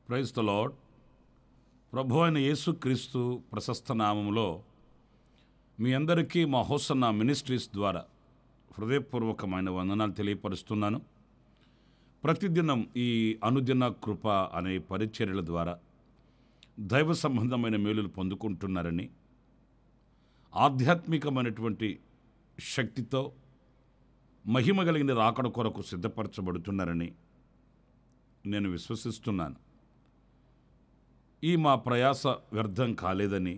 Praise the lord. ప్రభు అయిన యేసుక్రీస్తు ప్రశస్త నామములో మీ అందరికీ మా హోసన్న మినిస్ట్రీస్ ద్వారా హృదయపూర్వకమైన వందనాలు తెలియపరుస్తున్నాను. ప్రతిదినం ఈ అనుదిన కృప అనే పరిచర్యల ద్వారా దైవ సంబంధమైన మేలులు పొందుకుంటున్నారని, ఆధ్యాత్మికమైనటువంటి శక్తితో మహిమ కలిగిన రాకడ కొరకు సిద్ధపరచబడుతున్నారని నేను విశ్వసిస్తున్నాను. ఈ మా ప్రయాస వ్యర్థం కాలేదని,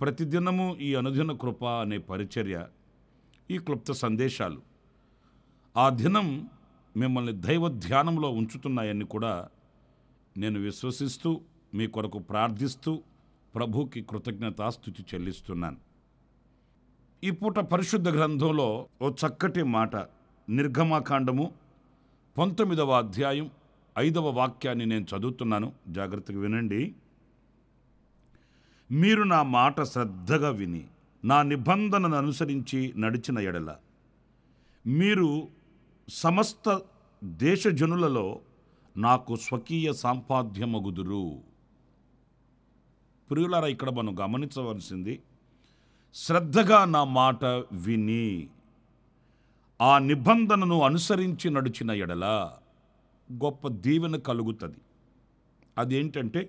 ప్రతిదినము ఈ అనుదిన కృప అనే పరిచర్య, ఈ క్లుప్త సందేశాలు ఆ దినం మిమ్మల్ని దైవ ధ్యానంలో ఉంచుతున్నాయని కూడా నేను విశ్వసిస్తూ మీ కొరకు ప్రార్థిస్తూ ప్రభుకి కృతజ్ఞతాస్తుతి చెల్లిస్తున్నాను. ఈ పూట పరిశుద్ధ గ్రంథంలో ఓ చక్కటి మాట, నిర్గమకాండము 19వ అధ్యాయం 5వ వాక్యాన్ని నేను చదువుతున్నాను, జాగ్రత్తగా వినండి. మీరు నా మాట శ్రద్ధగా విని నా నిబంధనను అనుసరించి నడిచిన ఎడల మీరు సమస్త దేశజనులలో నాకు స్వకీయ సంపాద్యమగుదురు. ప్రియులారా, ఇక్కడ మనం గమనించవలసింది, శ్రద్ధగా నా మాట విని ఆ నిబంధనను అనుసరించి నడిచిన ఎడల గొప్ప దీవెన కలుగుతుంది. అదేంటంటే,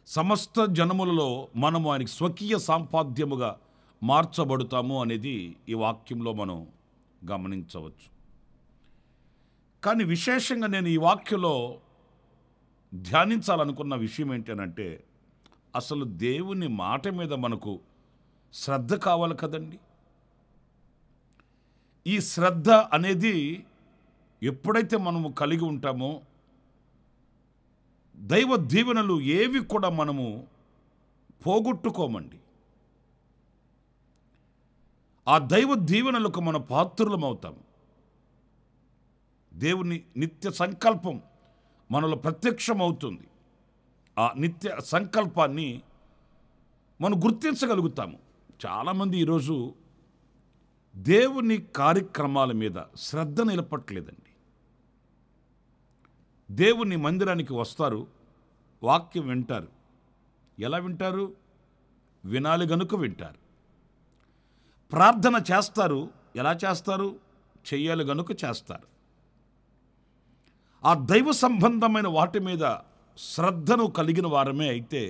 సమస్త జనములలో మనము ఆయనకి స్వకీయ సంపాద్యముగా మార్చబడతాము అనేది ఈ వాక్యంలో మనం గమనించవచ్చు. కానీ విశేషంగా నేను ఈ వాక్యంలో ధ్యానించాలనుకున్న విషయం ఏంటంటే, అసలు దేవుని మాట మీద మనకు శ్రద్ధ కావాలి కదండి. ఈ శ్రద్ధ అనేది ఎప్పుడైతే మనము కలిగి ఉంటామో దైవ దీవెనలు ఏవి కూడా మనము పోగొట్టుకోమండి. ఆ దైవ దీవెనలకు మన పాత్రులం అవుతాము. దేవుని నిత్య సంకల్పం మనలో ప్రత్యక్షమవుతుంది. ఆ నిత్య సంకల్పాన్ని మనం గుర్తించగలుగుతాము. చాలామంది ఈరోజు దేవుని కార్యక్రమాల మీద శ్రద్ధ నిలపట్లేదండి. దేవుని మందిరానికి వస్తారు, వాక్యం వింటారు. ఎలా వింటారు? వినాలి గనుక వింటారు. ప్రార్థన చేస్తారు. ఎలా చేస్తారు? చెయ్యాలి గనుక చేస్తారు. ఆ దైవ సంబంధమైన వాటి మీద శ్రద్ధను కలిగిన వారమే అయితే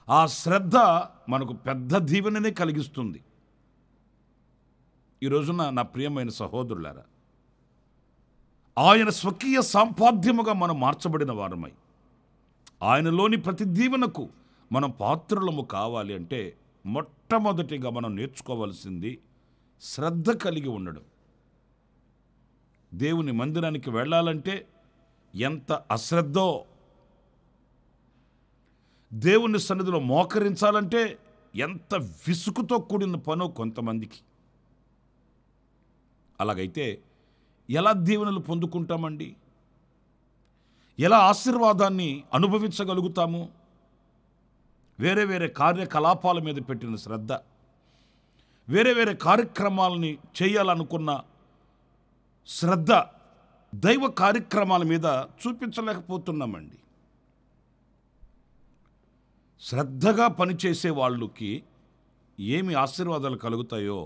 ఆ శ్రద్ధ మనకు పెద్ద దీవెననే కలిగిస్తుంది. ఈ రోజున నా ప్రియమైన సహోదరులారా, ఆయన స్వకీయ సంపాద్యముగా మనం మార్చబడిన వారమై ఆయనలోని ప్రతి దీవెనకు మనం పాత్రులము కావాలి అంటే మొట్టమొదటిగా మనం నేర్చుకోవాల్సింది శ్రద్ధ కలిగి ఉండడం. దేవుని మందిరానికి వెళ్ళాలంటే ఎంత అశ్రద్ధో, దేవుని సన్నిధిలో మోకరించాలంటే ఎంత విసుగుతో కూడిన పనో కొంతమందికి. అలాగైతే ఎలా దీవెనలు పొందుకుంటామండి? ఎలా ఆశీర్వాదాన్ని అనుభవించగలుగుతాము? వేరే వేరే కార్యకలాపాల మీద పెట్టిన శ్రద్ధ, వేరే వేరే కార్యక్రమాలని చేయాలనుకున్న శ్రద్ధ దైవ కార్యక్రమాల మీద చూపించలేకపోతున్నామండి. శ్రద్ధగా పనిచేసే వాళ్ళకి ఏమి ఆశీర్వాదాలు కలుగుతాయో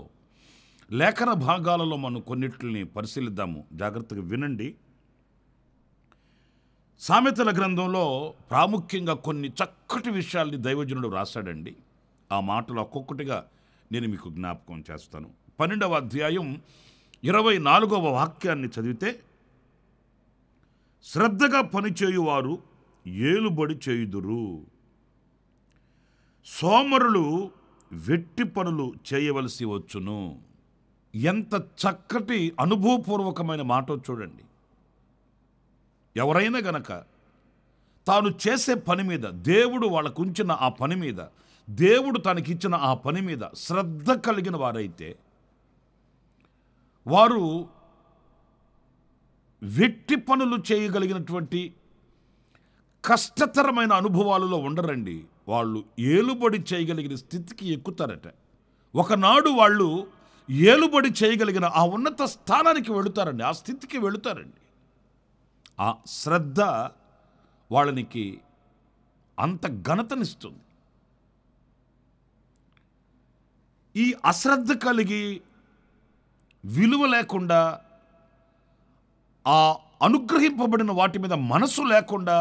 లేఖన భాగాలలో మనం కొన్నిటిని పరిశీలిద్దాము. జాగ్రత్తగా వినండి. సామెతల గ్రంథంలో ప్రాముఖ్యంగా కొన్ని చక్కటి విషయాల్ని దైవజనుడు రాశాడండి. ఆ మాటలు ఒక్కొక్కటిగా నేను మీకు జ్ఞాపకం చేస్తాను. 12వ అధ్యాయం 24వ వాక్యాన్ని చదివితే, శ్రద్ధగా పనిచేయువారు ఏలుబడి చేయుదురు, సోమరులు వెట్టి పనులు చేయవలసి వచ్చును. ఎంత చక్కటి అనుభవపూర్వకమైన మాట చూడండి. ఎవరైనా గనక తాను చేసే పని మీద, దేవుడు వాళ్ళకు ఉంచిన ఆ పని మీద, దేవుడు తనకిచ్చిన ఆ పని మీద శ్రద్ధ కలిగిన వారైతే వారు వెట్టి పనులు చేయగలిగినటువంటి కష్టతరమైన అనుభవాలలో ఉండరండి. వాళ్ళు ఏలుబడి చేయగలిగిన స్థితికి ఎక్కుతారట. ఒకనాడు వాళ్ళు ఏలుబడి చేయగలిగిన ఆ ఉన్నత స్థానానికి వెళుతారండి, ఆ స్థితికి వెళుతారండి. ఆ శ్రద్ధ వాళ్ళనికి అంత ఘనతనిస్తుంది. ఈ అశ్రద్ధ కలిగి విలువ లేకుండా, ఆ అనుగ్రహింపబడిన వాటి మీద మనసు లేకుండా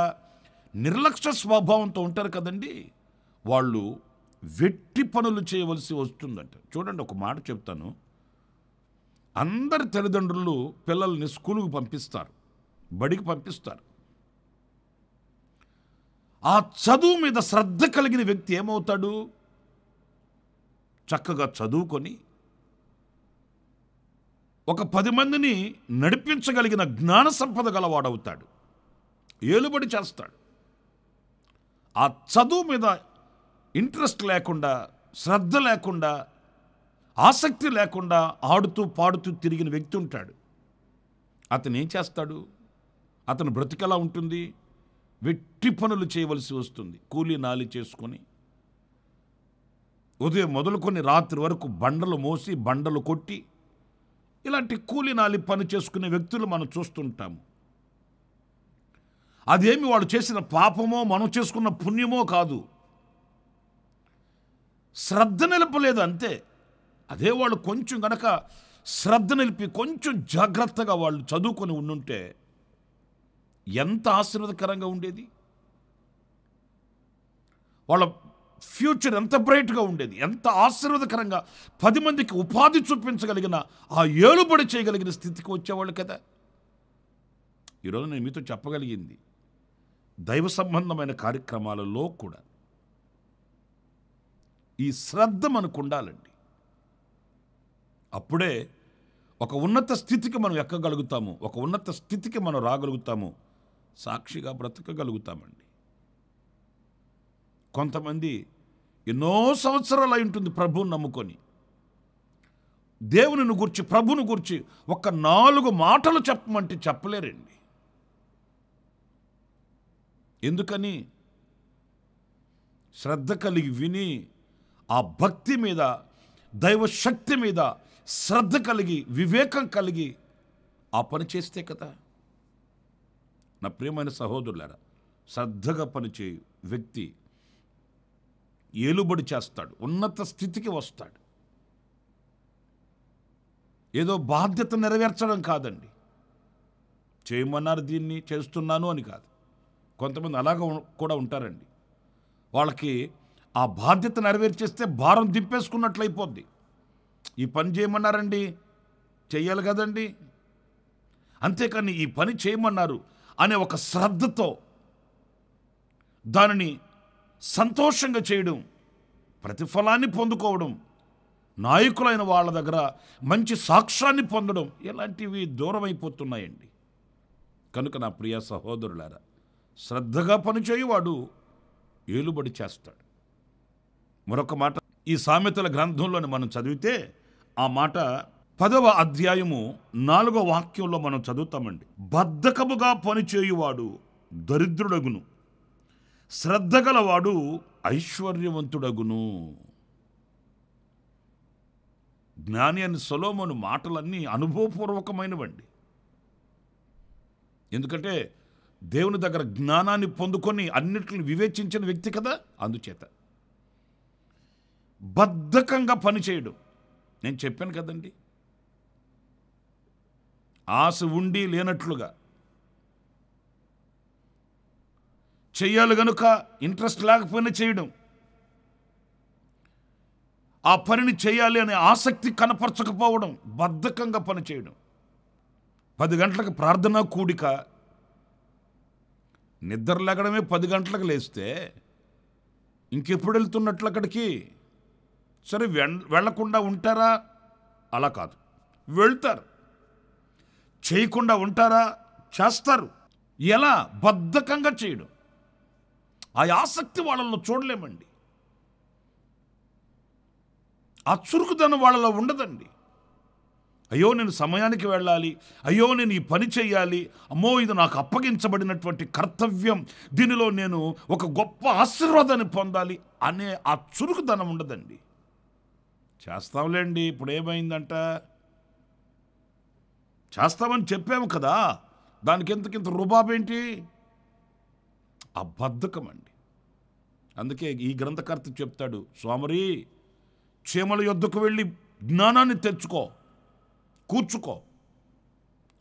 నిర్లక్ష్య స్వభావంతో ఉంటారు కదండి, వాళ్ళు వెట్టి పనులు చేయవలసి వస్తుందంట. చూడండి, ఒక మాట చెప్తాను. అందరి తల్లిదండ్రులు పిల్లల్ని స్కూలుకు పంపిస్తారు, బడికి పంపిస్తారు. ఆ చదువు మీద శ్రద్ధ కలిగిన వ్యక్తి ఏమవుతాడు? చక్కగా చదువుకొని ఒక 10 మందిని నడిపించగలిగిన జ్ఞాన సంపద గలవాడవుతాడు, ఏలుబడి చేస్తాడు. ఆ చదువు మీద ఇంట్రెస్ట్ లేకుండా, శ్రద్ధ లేకుండా, ఆసక్తి లేకుండా ఆడుతూ పాడుతూ తిరిగిన వ్యక్తి ఉంటాడు. అతను ఏం చేస్తాడు? అతను బ్రతికెలా ఉంటుంది? వెట్టి పనులు చేయవలసి వస్తుంది. కూలీ నాలి చేసుకొని ఉదయం మొదలుకొని రాత్రి వరకు బండలు మోసి బండలు కొట్టి ఇలాంటి కూలీ నాలి పని చేసుకునే వ్యక్తులు మనం చూస్తుంటాము. అదేమి వాళ్ళు చేసిన పాపమో మనం చేసుకున్న పుణ్యమో కాదు, శ్రద్ధ నిలపలేదు అంతే. అదే వాళ్ళు కొంచెం గనక శ్రద్ధ నిలిపి కొంచెం జాగ్రత్తగా వాళ్ళు చదువుకొని ఉండుంటే ఎంత ఆశీర్వాదకరంగా ఉండేది. వాళ్ళ ఫ్యూచర్ ఎంత బ్రైట్గా ఉండేది, ఎంత ఆశీర్వాదకరంగా 10 మందికి ఉపాధి చూపించగలిగిన, ఆ ఏలుబడి చేయగలిగిన స్థితికి వచ్చేవాళ్ళు కదా. ఈరోజు నేను మీతో చెప్పగలిగింది, దైవ సంబంధమైన కార్యక్రమాలలో కూడా ఈ శ్రద్ధ మనకు ఉండాలండి. అప్పుడే ఒక ఉన్నత స్థితికి మనం ఎక్కగలుగుతాము, ఒక ఉన్నత స్థితికి మనం రాగలుగుతాము, సాక్షిగా బ్రతకగలుగుతామండి. కొంతమంది ఎన్నో సంవత్సరాలు అయి ఉంటుంది ప్రభువుని నమ్ముకొని, దేవుని గురించి, ప్రభువుని గురించి ఒక 4 మాటలు చెప్పమంటే చెప్పలేరండి. ఎందుకని? శ్రద్ధ కలిగి విని, ఆ భక్తి మీద, దైవ శక్తి మీద శ్రద్ధ కలిగి, వివేకం కలిగి ఆ పని చేస్తే కదా. నా ప్రియమైన సహోదరులారా, శ్రద్ధగా పనిచేయు వ్యక్తి ఏలుబడి చేస్తాడు, ఉన్నత స్థితికి వస్తాడు. ఏదో బాధ్యత నెరవేర్చడం కాదండి, చేయమన్నారు దీన్ని చేస్తున్నాను అని కాదు. కొంతమంది అలాగ కూడా ఉంటారండి. వాళ్ళకి ఆ బాధ్యత నెరవేర్చేస్తే భారం దింపేసుకున్నట్లయిపోద్ది. ఈ పని చేయమన్నారండి, చెయ్యాలి కదండి, అంతేకాని ఈ పని చేయమన్నారు అనే ఒక శ్రద్ధతో దానిని సంతోషంగా చేయడం, ప్రతిఫలాన్ని పొందుకోవడం, నాయకులైన వాళ్ళ దగ్గర మంచి సాక్ష్యాన్ని పొందడం, ఇలాంటివి దూరం అయిపోతున్నాయండి. కనుక నా ప్రియ సహోదరులారా, శ్రద్ధగా పనిచేయువాడు ఏలుబడి చేస్తాడు. మరొక మాట ఈ సామెతల గ్రంథంలోని మనం చదివితే, ఆ మాట 10వ అధ్యాయము 4వ వాక్యంలో మనం చదువుతామండి. బద్ధకముగా పనిచేయువాడు దరిద్రుడగును, శ్రద్ధ గలవాడు ఐశ్వర్యవంతుడగును. జ్ఞాని అని సొలొమోను మాటలన్నీ అనుభవపూర్వకమైనవండి. ఎందుకంటే దేవుని దగ్గర జ్ఞానాన్ని పొందుకొని అన్నిటిని వివేచించిన వ్యక్తి కదా. అందుచేత బద్ధకంగా పనిచేయడం, నేను చెప్పాను కదండి, ఆశ ఉండి లేనట్లుగా చెయ్యాలి గనుక ఇంట్రెస్ట్ లేకపోయినా చేయడం, ఆ పనిని చేయాలి అనే ఆసక్తి కనపరచకపోవడం, బద్ధకంగా పనిచేయడం. 10 గంటలకు ప్రార్థనా కూడిక, నిద్ర లేగడమే 10 గంటలకు లేస్తే ఇంకెప్పుడు వెళ్తున్నట్లు అక్కడికి? సరే, వెళ్లకుండా ఉంటారా? అలా కాదు, వెళ్తారు. చేయకుండా ఉంటారా? చేస్తారు. ఎలా? బద్ధకంగా చేయడం. ఆ ఆసక్తి వాళ్ళలో చూడలేమండి, ఆ చురుకుదనం వాళ్ళలో ఉండదండి. అయ్యో నేను సమయానికి వెళ్ళాలి, అయ్యో నేను ఈ పని చేయాలి, అమ్మో ఇది నాకు అప్పగించబడినటువంటి కర్తవ్యం, దీనిలో నేను ఒక గొప్ప ఆశీర్వాదాన్ని పొందాలి అనే ఆ చురుకుదనం ఉండదండి. చేస్తాంలేండి, ఇప్పుడు ఏమైందంట, చేస్తామని చెప్పాము కదా, దానికి ఎంతకింత రుబాబేంటి? ఆ బద్ధకం అండి. అందుకే ఈ గ్రంథకర్త చెప్తాడు, సోమరి చీమల యొద్దకు వెళ్ళి జ్ఞానాన్ని తెచ్చుకో, కూర్చుకో.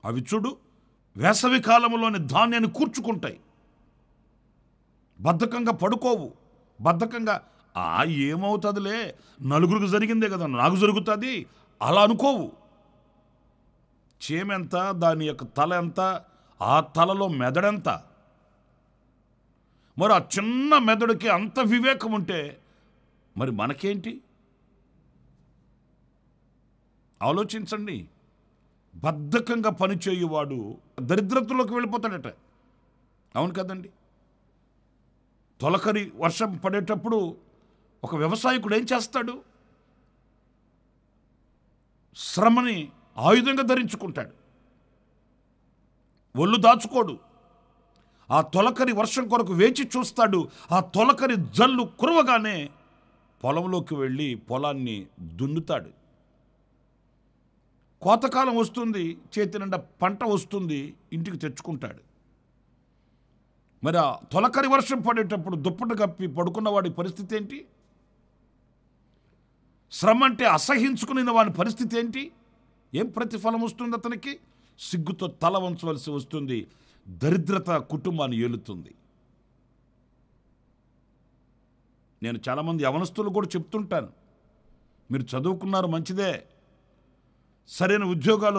అవి చూడు వేసవి కాలంలోని ధాన్యాన్ని కూర్చుకుంటాయి. బద్ధకంగా పడుకోవు. బద్ధకంగా ఏమవుతుందిలే, నలుగురికి జరిగిందే కదా నాకు జరుగుతుంది అలా అనుకోవు. చీమ ఎంత, దాని యొక్క తల ఎంత, ఆ తలలో మెదడెంత. మరి ఆ చిన్న మెదడుకి అంత వివేకం ఉంటే మరి మనకేంటి? ఆలోచించండి. బద్ధకంగా పనిచేయువాడు దరిద్రతలోకి వెళ్ళిపోతాడట. అవును కదండి. తొలకరి వర్షం పడేటప్పుడు ఒక వ్యవసాయకుడు ఏం చేస్తాడు? శ్రమని ఆయుధంగా ధరించుకుంటాడు. ఒళ్ళు దాచుకోడు. ఆ తొలకరి వర్షం కొరకు వేచి చూస్తాడు. ఆ తొలకరి జల్లు కురవగానే పొలంలోకి వెళ్ళి పొలాన్ని దున్నుతాడు. కోతకాలం వస్తుంది, చేతి నిండా పంట వస్తుంది, ఇంటికి తెచ్చుకుంటాడు. మరి ఆ తొలకరి వర్షం పడేటప్పుడు దుప్పటి కప్పి పడుకున్నవాడి పరిస్థితి ఏంటి? శ్రమ అంటే అసహించుకున్న వాడి పరిస్థితి ఏంటి? ఏం ప్రతిఫలం వస్తుంది అతనికి? సిగ్గుతో తల వంచవలసి వస్తుంది. దరిద్రత కుటుంబాన్ని ఏలుతుంది. నేను చాలామంది యవనస్తులు కూడా చెప్తుంటాను, మీరు చదువుకున్నారు మంచిదే, సరైన ఉద్యోగాలు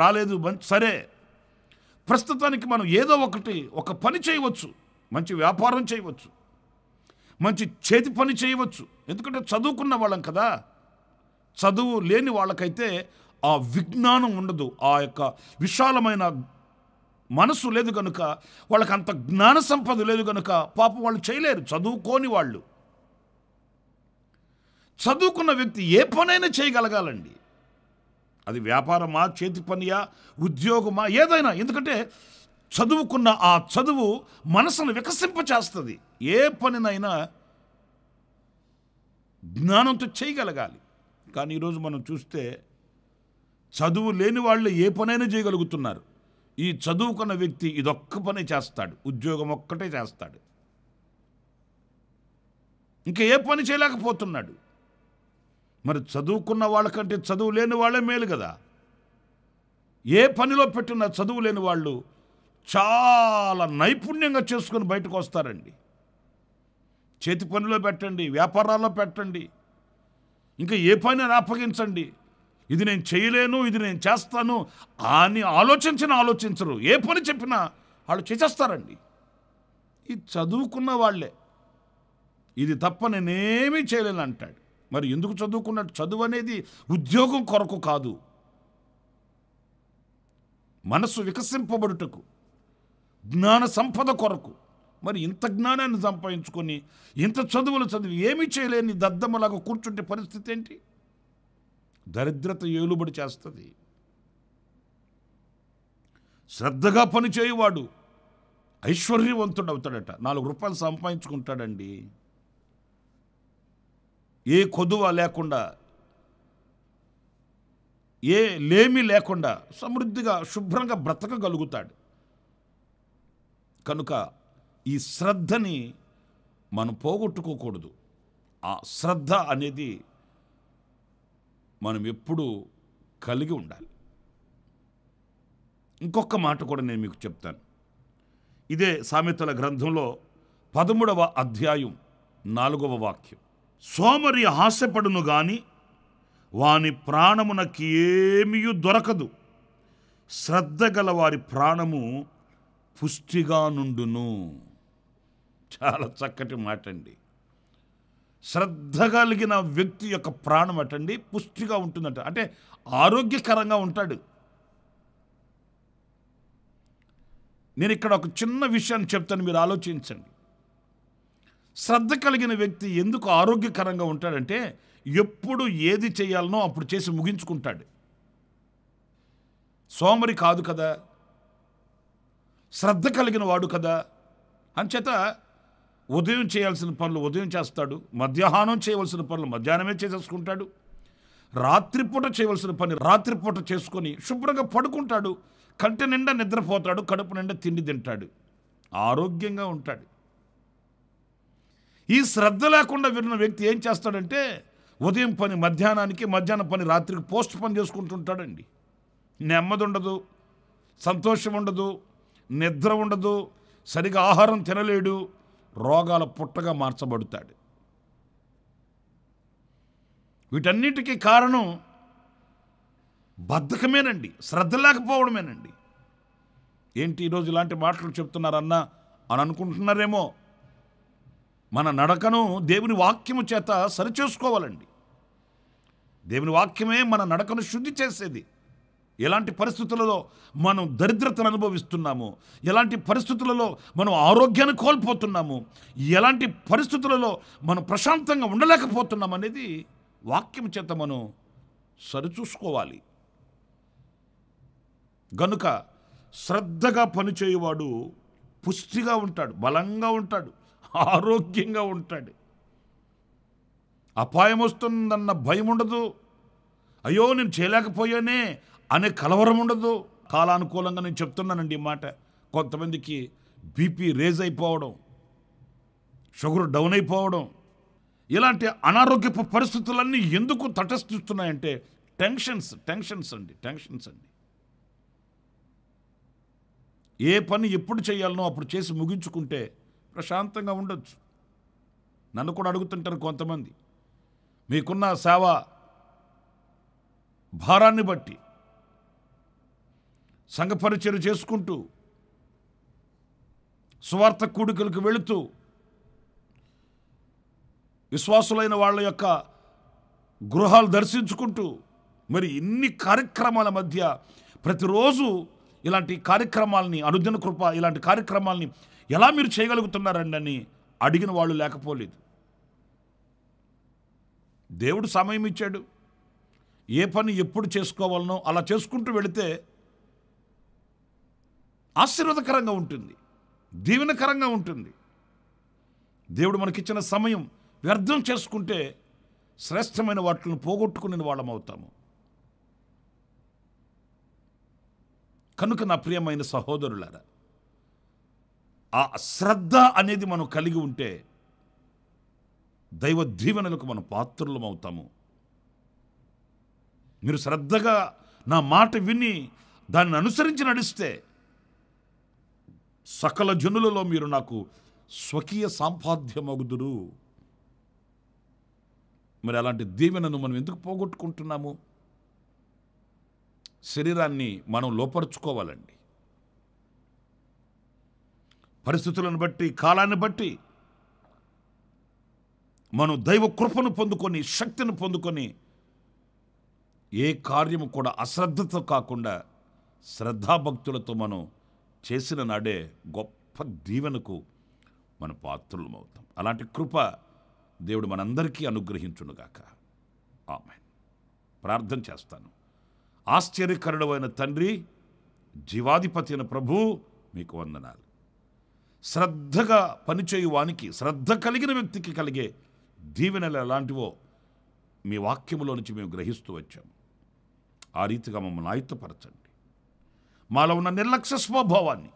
రాలేదు సరే, ప్రస్తుతానికి మనం ఏదో ఒక పని చేయవచ్చు, మంచి వ్యాపారం చేయవచ్చు, మంచి చేతి పని చేయవచ్చు. ఎందుకంటే చదువుకున్న వాళ్ళం కదా. చదువు లేని వాళ్ళకైతే ఆ విజ్ఞానం ఉండదు, ఆ యొక్క విశాలమైన మనసు లేదు కనుక, వాళ్ళకి అంత జ్ఞాన సంపద లేదు కనుక పాపం వాళ్ళు చేయలేరు. చదువుకోని వాళ్ళు. చదువుకున్న వ్యక్తి ఏ పనైనా చేయగలగాలండి. అది వ్యాపారమా, చేతి పనియా, ఉద్యోగమా, ఏదైనా. ఎందుకంటే చదువుకున్న ఆ చదువు మనసును వికసింపచేస్తుంది. ఏ పనినైనా జ్ఞానంతో చేయగలగాలి. కానీ ఈరోజు మనం చూస్తే చదువు లేని వాళ్ళు ఏ పనైనా చేయగలుగుతున్నారు. ఈ చదువుకున్న వ్యక్తి ఇదొక్క పని చేస్తాడు, ఉద్యోగం ఒక్కటే చేస్తాడు, ఇంకా ఏ పని చేయలేకపోతున్నాడు. మరి చదువుకున్న వాళ్ళకంటే చదువు లేని వాళ్ళే మేలు కదా. ఏ పనిలో పెట్టిన చదువు లేని వాళ్ళు చాలా నైపుణ్యంగా చేసుకొని బయటకు వస్తారండి. చేతి పనిలో పెట్టండి, వ్యాపారాల్లో పెట్టండి, ఇంకా ఏ పని అప్పగించండి, ఇది నేను చేయలేను, ఇది నేను చేస్తాను అని ఆలోచించరు. ఏ పని చెప్పినా వాళ్ళు చేసేస్తారండి. ఈ చదువుకున్న వాళ్ళే ఇది తప్ప నేనేమీ చేయలేను అంటాడు. మరి ఎందుకు చదువుకున్నట్టు? చదువు అనేది ఉద్యోగం కొరకు కాదు, మనసు వికసింపబడుటకు, జ్ఞాన సంపద కొరకు. మరి ఇంత జ్ఞానాన్ని సంపాదించుకొని ఇంత చదువులు చదివి ఏమీ చేయలేని దద్దమ్మలాగా కూర్చుంటే పరిస్థితి ఏంటి? దరిద్రత ఏలుబడి చేస్తుంది. శ్రద్ధగా పనిచేయువాడు ఐశ్వర్యవంతుడు అవుతాడట. 4 రూపాయలు సంపాదించుకుంటాడండి. ఏ కొదువ లేకుండా, ఏ లేమి లేకుండా సమృద్ధిగా శుభ్రంగా బ్రతకగలుగుతాడు. కనుక ఈ శ్రద్ధని మనం పోగొట్టుకోకూడదు. ఆ శ్రద్ధ అనేది మనం ఎప్పుడూ కలిగి ఉండాలి. ఇంకొక మాట కూడా నేను మీకు చెప్తాను. ఇదే సామెతల గ్రంథంలో 13వ అధ్యాయం 4వ వాక్యం. సోమరి ఆశపడును గాని వాని ప్రాణమునకి ఏమీ దొరకదు, శ్రద్ధ గల వారి ప్రాణము పుష్టిగా నుండును. చాలా చక్కటి మాట అండి. శ్రద్ధ కలిగిన వ్యక్తి యొక్క ప్రాణం అటండి పుష్టిగా ఉంటుందంట, అంటే ఆరోగ్యకరంగా ఉంటాడు. నేను ఇక్కడ ఒక చిన్న విషయాన్ని చెప్తాను, మీరు ఆలోచించండి. శ్రద్ధ కలిగిన వ్యక్తి ఎందుకు ఆరోగ్యకరంగా ఉంటాడంటే ఎప్పుడు ఏది చేయాలనో అప్పుడు చేసి ముగించుకుంటాడు. సోమరి కాదు కదా, శ్రద్ధ కలిగిన వాడు కదా. అంచేత ఉదయం చేయాల్సిన పనులు ఉదయం చేస్తాడు, మధ్యాహ్నం చేయవలసిన పనులు మధ్యాహ్నమే చేసేసుకుంటాడు, రాత్రిపూట చేయవలసిన పని రాత్రిపూట చేసుకొని శుభ్రంగా పడుకుంటాడు, కంటి నిండా నిద్రపోతాడు, కడుపు నిండా తిండి తింటాడు, ఆరోగ్యంగా ఉంటాడు. ఈ శ్రద్ధ లేకుండా విన్న వ్యక్తి ఏం చేస్తాడంటే ఉదయం పని మధ్యాహ్నానికి, మధ్యాహ్నం పని రాత్రికి పోస్ట్ పని చేసుకుంటుంటాడండి. నెమ్మది ఉండదు, సంతోషం ఉండదు, నిద్ర ఉండదు, సరిగా ఆహారం తినలేడు, రోగాల పుట్టగా మార్చబడతాడు. వీటన్నిటికీ కారణం బద్ధకమేనండి, శ్రద్ధ లేకపోవడమేనండి. ఏంటి ఈరోజు ఇలాంటి మాటలు చెప్తున్నారన్నా అని అనుకుంటున్నారేమో. మన నడకను దేవుని వాక్యము చేత సరిచేసుకోవాలండి. దేవుని వాక్యమే మన నడకను శుద్ధి చేసేది. ఎలాంటి పరిస్థితులలో మనం దరిద్రతను అనుభవిస్తున్నాము, ఎలాంటి పరిస్థితులలో మనం ఆరోగ్యాన్ని కోల్పోతున్నాము, ఎలాంటి పరిస్థితులలో మనం ప్రశాంతంగా ఉండలేకపోతున్నాం అనేది వాక్యం చేత మనం సరిచూసుకోవాలి. గనుక శ్రద్ధగా పనిచేయువాడు పుష్టిగా ఉంటాడు, బలంగా ఉంటాడు, ఆరోగ్యంగా ఉంటాడు. అపాయం వస్తుందన్న భయం ఉండదు, అయ్యో నేను చేయలేకపోయానే అనే కలవరం ఉండదు. కాలానుకూలంగా నేను చెప్తున్నానండి ఈ మాట. కొంతమందికి బీపీ రేజ్ అయిపోవడం, షుగర్ డౌన్ అయిపోవడం, ఇలాంటి అనారోగ్యపు పరిస్థితులన్నీ ఎందుకు తటస్థిస్తున్నాయంటే టెన్షన్స్ అండి. ఏ పని ఎప్పుడు చేయాలనో అప్పుడు చేసి ముగించుకుంటే ప్రశాంతంగా ఉండొచ్చు. నన్ను కూడా అడుగుతుంటారు కొంతమంది, మీకున్న సేవ భారాన్ని బట్టి సంఘ పరిచర్య చేసుకుంటూ, సువార్త కూడికలకు వెళుతూ, విశ్వాసులైన వాళ్ళ యొక్క గృహాలు దర్శించుకుంటూ, మరి ఇన్ని కార్యక్రమాల మధ్య ప్రతిరోజు ఇలాంటి కార్యక్రమాలని, అనుదిన కృప ఇలాంటి కార్యక్రమాలని ఎలా మీరు చేయగలుగుతున్నారండి అని అడిగిన వాళ్ళు లేకపోలేదు. దేవుడు సమయం ఇచ్చాడు, ఏ పని ఎప్పుడు చేసుకోవాలనో అలా చేసుకుంటూ వెళితే ఆశీర్వాదకరంగా ఉంటుంది, దీవెనకరంగా ఉంటుంది. దేవుడు మనకిచ్చిన సమయం వ్యర్థం చేసుకుంటే శ్రేష్టమైన వాటిని పోగొట్టుకునే వాళ్ళం అవుతాము. కనుక నా ప్రియమైన సహోదరులారా, ఆ శ్రద్ధ అనేది మనం కలిగి ఉంటే దైవ దీవెనలకు మనం పాత్రులం అవుతాము. మీరు శ్రద్ధగా నా మాట విని దాన్ని అనుసరించి నడిస్తే సకల జనులలో మీరు నాకు స్వకీయ సంపాద్యమగుదురు. మరి అలాంటి దీవెనను మనం ఎందుకు పోగొట్టుకుంటున్నాము? శరీరాన్ని మనం లోపరుచుకోవాలండి. పరిస్థితులను బట్టి, కాలాన్ని బట్టి మనం దైవ కృపను పొందుకొని, శక్తిని పొందుకొని ఏ కార్యము కూడా అశ్రద్ధతో కాకుండా శ్రద్ధాభక్తులతో మనం చేసిన నాడే గొప్ప దీవెనకు మన పాత్రులం అవుతాం. అలాంటి కృప దేవుడు మనందరికీ అనుగ్రహించునుగాక. ఆమేన్. ప్రార్థన చేస్తాను. ఆశ్చర్యకరుడైన తండ్రి, జీవాధిపతి అయిన ప్రభు, మీకు వందనాలు. శ్రద్ధగా పనిచేయువానికి, శ్రద్ధ కలిగిన వ్యక్తికి కలిగే దీవెనలు ఎలాంటివో మీ వాక్యములో నుంచి మేము గ్రహిస్తూ వచ్చాము. ఆ రీతిగా మమ్మల్ని ఆయుత్తపరచండి. మాలో ఉన్న నిర్లక్ష్య స్వభావాన్ని,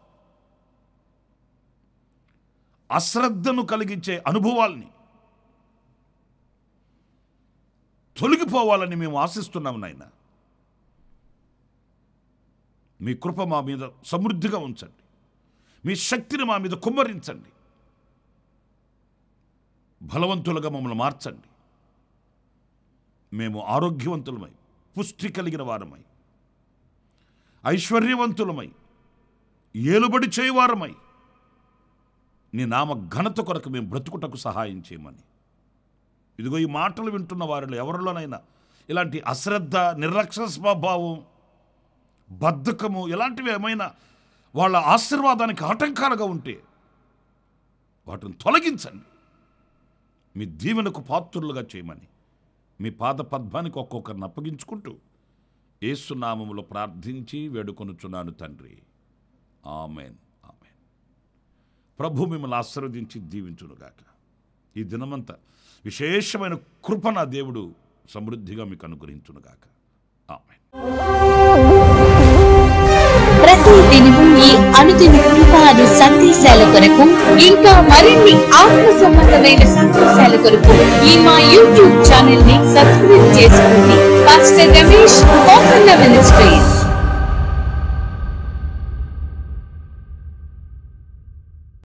అశ్రద్ధను కలిగించే అనుభవాల్ని తొలగిపోవాలని మేము ఆశిస్తున్నాము నాయన. మీ కృప మా మీద సమృద్ధిగా ఉంచండి, మీ శక్తిని మా మీద కుమ్మరించండి, బలవంతులుగా మమ్మల్ని మార్చండి. మేము ఆరోగ్యవంతులమై, పుష్టి కలిగిన వారమై, ఐశ్వర్యవంతులమై, ఏలుబడి చేయువారమై నీ నామ ఘనత కొరకు మేము బ్రతుకుటకు సహాయం చేయమని. ఇదిగో ఈ మాటలు వింటున్న వారిలో ఎవరిలోనైనా ఇలాంటి అశ్రద్ధ, నిర్లక్ష్య స్వభావం, బద్ధకము ఇలాంటివి ఏమైనా వాళ్ళ ఆశీర్వాదానికి ఆటంకాలుగా ఉంటే వాటిని తొలగించండి. మీ దీవెనకు పాత్రులుగా చేయమని మీ పాద పద్మానికి ఒక్కొక్కరిని అప్పగించుకుంటూ యేసు నామములో ప్రార్థించి వేడుకొనుచున్నాను తండ్రి. ఆమెన్. ఆమెన్. ప్రభు మిమ్మల్ని ఆశీర్వదించి దీవించునుగాక. ఈ దినమంతా విశేషమైన కృప నా దేవుడు సమృద్ధిగా మీకు అనుగ్రహించునుగాక. ఆమేన్. ప్రతి దినము ఈ అనుదిన కృపాను సందేశాల కొరకు ఇంకా మరిన్ని ఆత్మ సంబంధమైన సందేశాల కొరకు ఈ మా యూట్యూబ్ ఛానల్ ని సబ్స్క్రైబ్ చేసుకోండి. Pastor Ramesh Kosanna ministries.